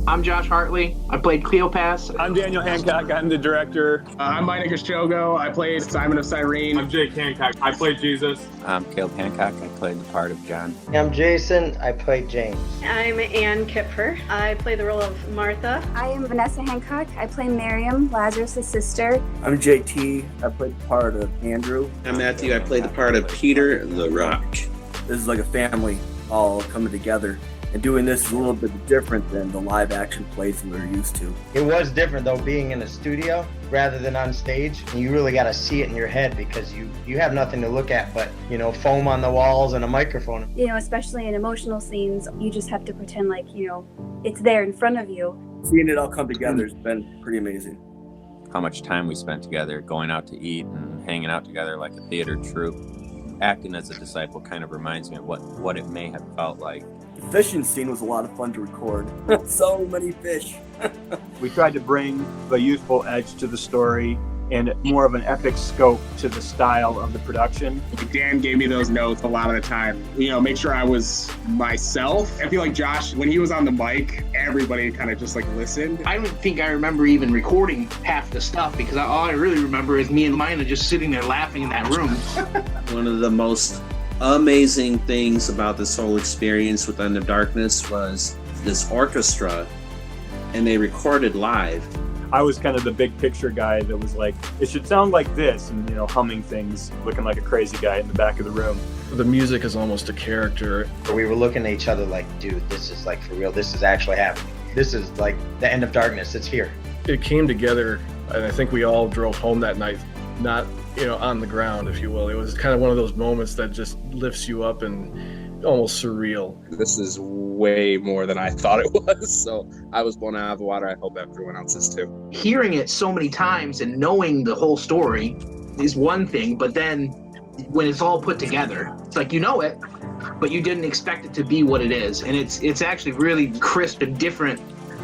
I'm Josh Hartley. I played Cleopas. I'm Daniel Hancock. I'm the director. I'm Mike Shogo. I played Simon of Cyrene. I'm Jake Hancock. I played Jesus. I'm Caleb Hancock. I played the part of John. I'm Jason. I played James. I'm Ann Kipfer. I play the role of Martha. I am Vanessa Hancock. I play Miriam, Lazarus' sister. I'm JT. I played the part of Andrew. I'm Matthew. I played the part of Peter the Rock. This is like a family all coming together. And doing this is a little bit different than the live action plays that we're used to. It was different though, being in a studio rather than on stage. And you really got to see it in your head because you have nothing to look at but, foam on the walls and a microphone. Especially in emotional scenes, you just have to pretend like, it's there in front of you. Seeing it all come together has been pretty amazing. How much time we spent together, going out to eat and hanging out together like a theater troupe. Acting as a disciple kind of reminds me of what it may have felt like. The fishing scene was a lot of fun to record. So many fish. We tried to bring the youthful edge to the story and more of an epic scope to the style of the production. Dan gave me those notes a lot of the time. Make sure I was myself. I feel like Josh, when he was on the mic, everybody kind of just listened. I don't think I remember even recording half the stuff because all I really remember is me and Mina just sitting there laughing in that room. One of the most amazing things about this whole experience with End of Darkness was this orchestra, and they recorded live. I was kind of the big picture guy that was like, it should sound like this, and humming things, looking like a crazy guy in the back of the room. The music is almost a character. We were looking at each other like, dude, this is for real. This is actually happening. This is like the end of darkness. It's here. It came together, and I think we all drove home that night, not on the ground, if you will. It was kind of one of those moments that just lifts you up and almost surreal. This is way more than I thought it was, so I was blown out of the water. I hope everyone else is too. Hearing it so many times and knowing the whole story is one thing, but then when it's all put together, it's like it, but you didn't expect it to be what it is, and it's actually really crisp and different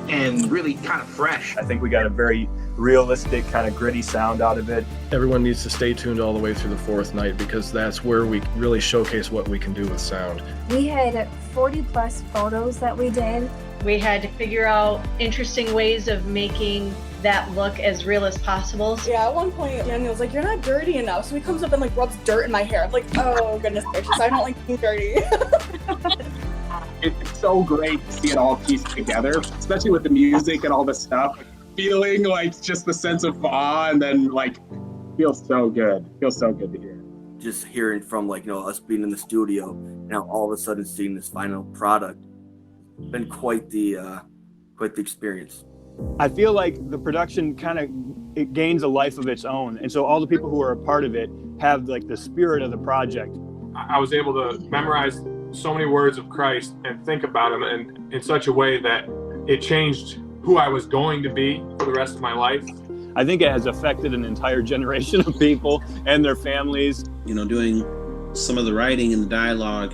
and really kind of fresh. I think we got a very realistic, kind of gritty sound out of it. Everyone needs to stay tuned all the way through the fourth night because that's where we really showcase what we can do with sound. We had 40 plus photos that we did. We had to figure out interesting ways of making that look as real as possible. Yeah, at one point, Daniel's like, "You're not dirty enough." So he comes up and rubs dirt in my hair. I'm like, oh, goodness gracious, I don't like being dirty. It's so great to see it all pieced together, especially with the music and all the stuff. Feeling just the sense of awe, and then feels so good. Feels so good to hear. Just hearing from us being in the studio, now all of a sudden seeing this final product, been quite the experience. I feel like the production it gains a life of its own, and so all the people who are a part of it have the spirit of the project. I was able to memorize so many words of Christ and think about them in such a way that it changed who I was going to be for the rest of my life. I think it has affected an entire generation of people and their families. Doing some of the writing and the dialogue,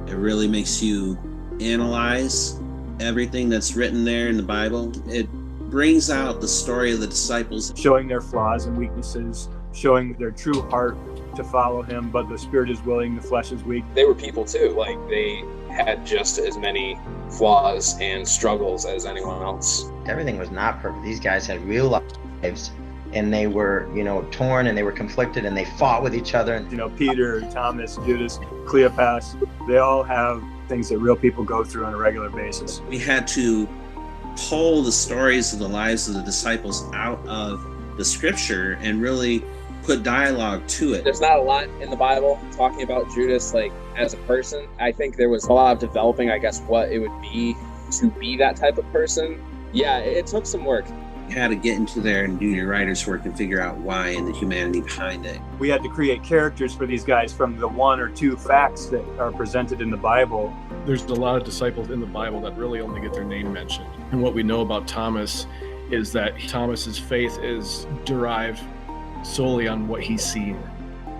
it really makes you analyze everything that's written there in the Bible. It brings out the story of the disciples. Showing their flaws and weaknesses, showing their true heart to follow him, but the spirit is willing, the flesh is weak. They were people too. They had just as many flaws and struggles as anyone else. Everything was not perfect. These guys had real lives, and they were, torn, and they were conflicted, and they fought with each other. Peter, Thomas, Judas, Cleopas, they all have things that real people go through on a regular basis. We had to pull the stories of the lives of the disciples out of the scripture and really put dialogue to it. There's not a lot in the Bible talking about Judas as a person. I think there was a lot of developing, what it would be to be that type of person. Yeah, it took some work. You had to get into there and do your writer's work and figure out why and the humanity behind it. We had to create characters for these guys from the one or two facts that are presented in the Bible. There's a lot of disciples in the Bible that really only get their name mentioned. And what we know about Thomas is that Thomas's faith is derived solely on what he's seen.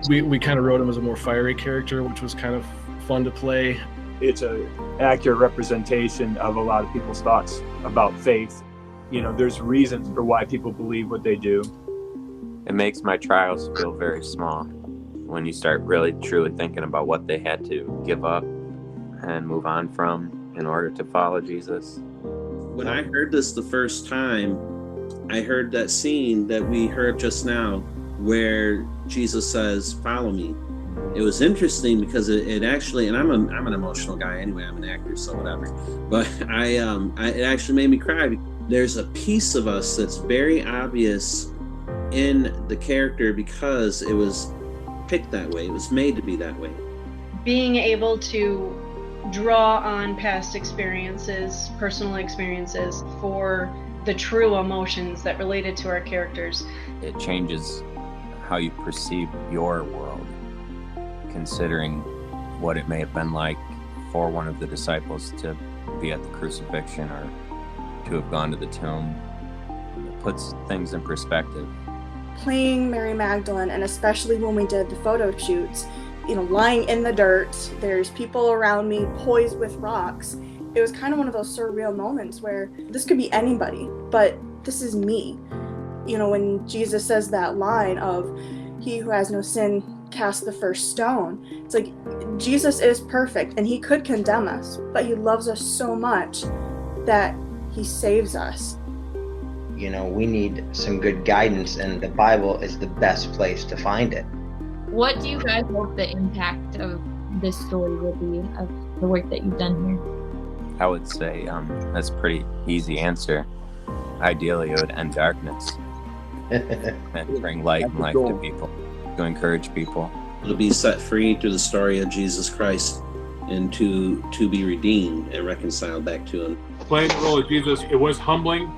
We kind of wrote him as a more fiery character, which was kind of fun to play. It's an accurate representation of a lot of people's thoughts about faith. There's reasons for why people believe what they do. It makes my trials feel very small when you start really truly thinking about what they had to give up and move on from in order to follow Jesus. When I heard this the first time, I heard that scene that we heard just now where Jesus says, "Follow me." It was interesting because it actually, and I'm an emotional guy anyway. I'm an actor, so whatever. But it actually made me cry. There's a piece of us that's very obvious in the character because it was picked that way. It was made to be that way. Being able to draw on past experiences, personal experiences, for the true emotions that related to our characters. It changes how you perceive your world, considering what it may have been like for one of the disciples to be at the crucifixion or to have gone to the tomb. It puts things in perspective. Playing Mary Magdalene, and especially when we did the photo shoots, lying in the dirt, there's people around me poised with rocks. It was kind of one of those surreal moments where this could be anybody, but this is me. When Jesus says that line of, "He who has no sin cast the first stone," it's like Jesus is perfect and he could condemn us, but he loves us so much that he saves us. We need some good guidance, and the Bible is the best place to find it. What do you guys hope the impact of this story will be, of the work that you've done here? I would say that's a pretty easy answer. Ideally, it would end darkness and bring light and life to people, to encourage people. To be set free through the story of Jesus Christ and to be redeemed and reconciled back to him. Playing the role of Jesus, it was humbling.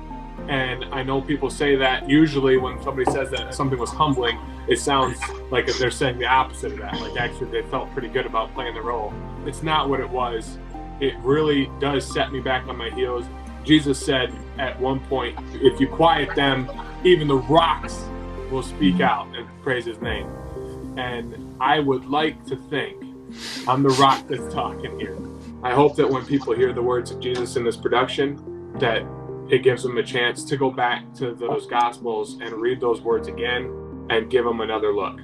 And I know people say that usually when somebody says that something was humbling, it sounds like they're saying the opposite of that. Like actually they felt pretty good about playing the role. It's not what it was. It really does set me back on my heels. Jesus said at one point, if you quiet them, even the rocks will speak out and praise his name. And I would like to think I'm the rock that's talking here. I hope that when people hear the words of Jesus in this production, that it gives them a chance to go back to those Gospels and read those words again and give them another look.